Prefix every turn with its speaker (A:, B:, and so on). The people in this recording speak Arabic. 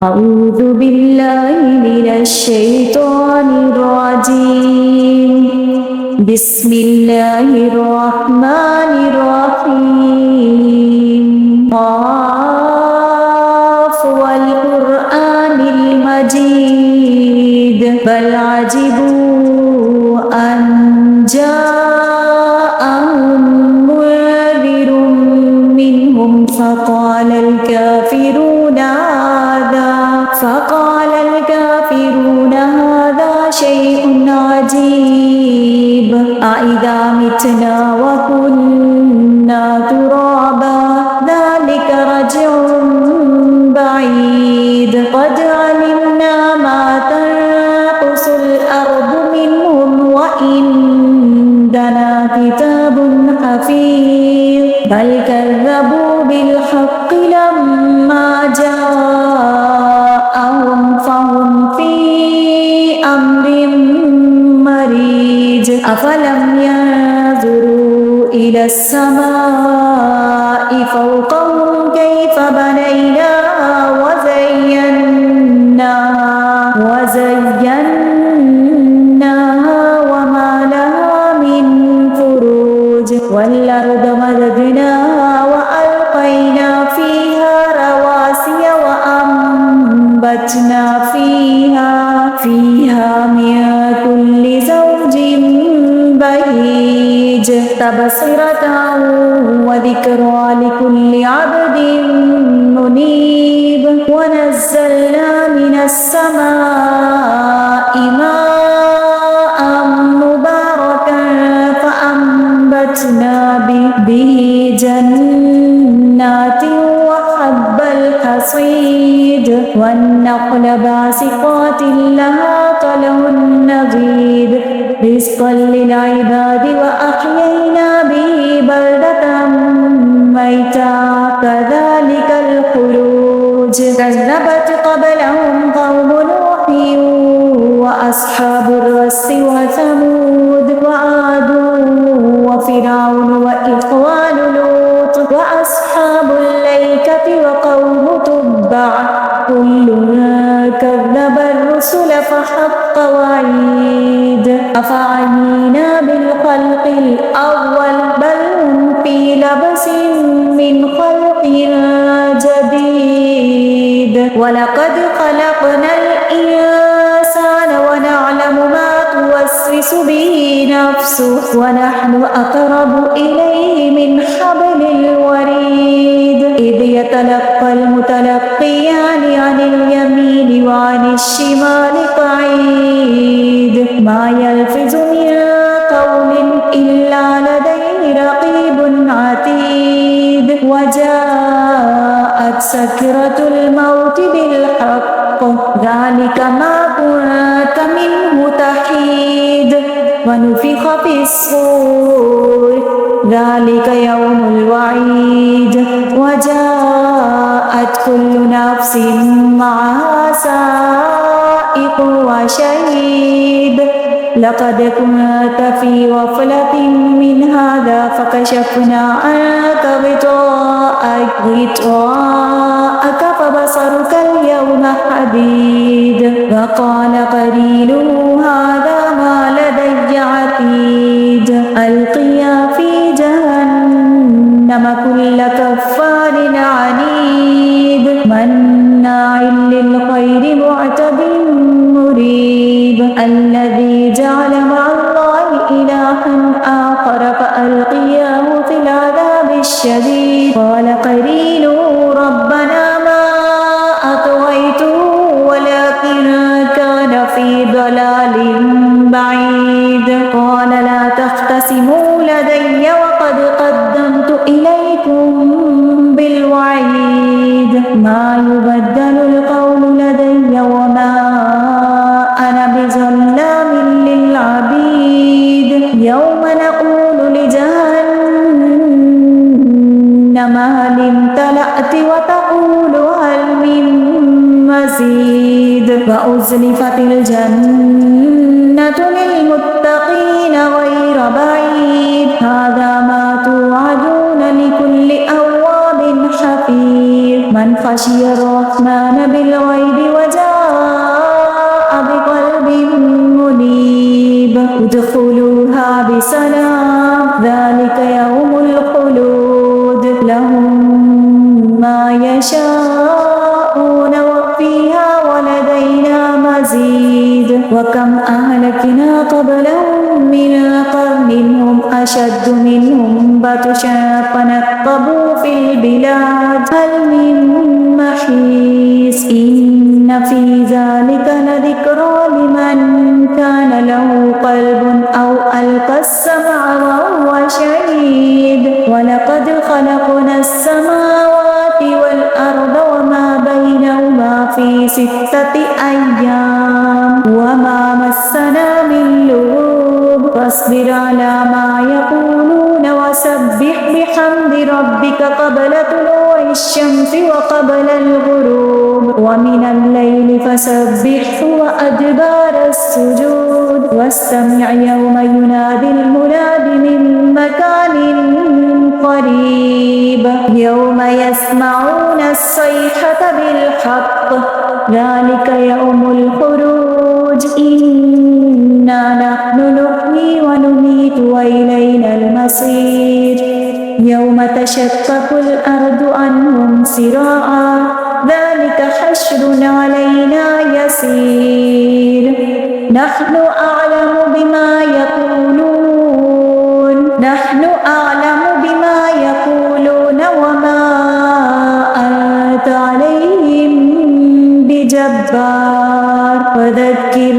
A: أعوذ بالله من الشيطان الرجيم. بسم الله الرحمن الرحيم. قاف والقرآن المجيد بل عجبوا أن جاءهم منذر منهم فقال الكافرون هذا شيء عجيب أإذا متنا وكنا ترابا ذلك رجع بعيد قد علمنا ما تنقص الأرض منهم وإننا كتاب حفيظ بل كذبوا بالحق لما جاءهم فهم في أمر مريج أفلم ينظروا إلى السماء فوقهم كيف بنيناها وزيناها وما لها من فروج والأرض مددناها وألقينا فيها رواسي وأنبتنا فيها من كل زوج بهيج تبصرة وذكرى لكل عبد منيب ونزلنا من السماء ماء مباركا فأنبتنا به جنات وحب الحصيد والنخل باسقات لها طلع نضيد رزقا للعباد وأحيينا به بلدة ميتا كذلك الخروج كذبت قبلهم قوم نوح وأصحاب الرس وثمود وعاد وفرعون وإخوان لوط وأصحاب الأيكة وقوم تبع كل كذب الرسل فحق وعيد أفعينا بالخلق الأول بل هم في لبس من خلق جديد ولقد خلقنا الإنسان ونعلم ما توسوس به نفسه ونحن أقرب إليه من حبل الوريد إذ يتلقى المتلقيان عن اليمين وعن الشمال قعيد ما يلفظ من قول إلا لديه رقيب عتيد وجاءت سكرة الموت بالحق ذلك ما كنت منه تحيد ونفخ في الصور ذلك يوم الوعيد وجاءت كل نفس معها سائق وشهيد لقد كنت في غفلة من هذا فكشفنا عنك غطاءك فبصرك اليوم حديد وقال قرينه هذا ما لدي عتيد ألقيا في جهنم كل كفار عنيد مناع للخير معتد مريب الذي جعل مع الله إلها آخر فألقياه في العذاب الشديد قال قرينه ربنا ما أطغيته ولكن كان في ضلال بعيد قال لا تختصموا لدي وقد قدمت إليكم بالوعيد ما يبدل القول لدي وما أنا بظلام للعبيد يوم نقول لجهنم هل امتلأت وتقول هل من مزيد وأزلفت الجنة للمتقين غير بعيد هذا ما توعدون لكل أواب حفيظ من خشي الرحمن بالغيب وجاء بقلب منيب ادخلوها بسلام ذلك يوم الخلود لهم ما يشاءون وفيها ولدينا مزيد وكم أهلكنا قبلهم من قرن هم أشد منهم بطشا فنقبوا في البلاد هل من محيص إن في ذلك لذكرى لمن كان له قلب أو ألقى السمع وهو شهيد ولقد خلقنا السماوات والأرض وما بينهما في 6 أيام وما مسنا من لغوب فاصبر على ما يقولون وسبح بحمد ربك قبل طلوع الشمس وقبل الغروب ومن الليل فسبحه وأدبار السجود واستمع يوم ينادي المناد من مكان قريب يوم يسمعون الصيحة بالحق ذلك يوم الخروج إنا نحن نحيي ونميت وإلينا المصير يوم تشقق الأرض عنهم سراعا ذلك حشر علينا يسير نحن أعلم بما يقولون وما أنت عليهم بجبار فذكر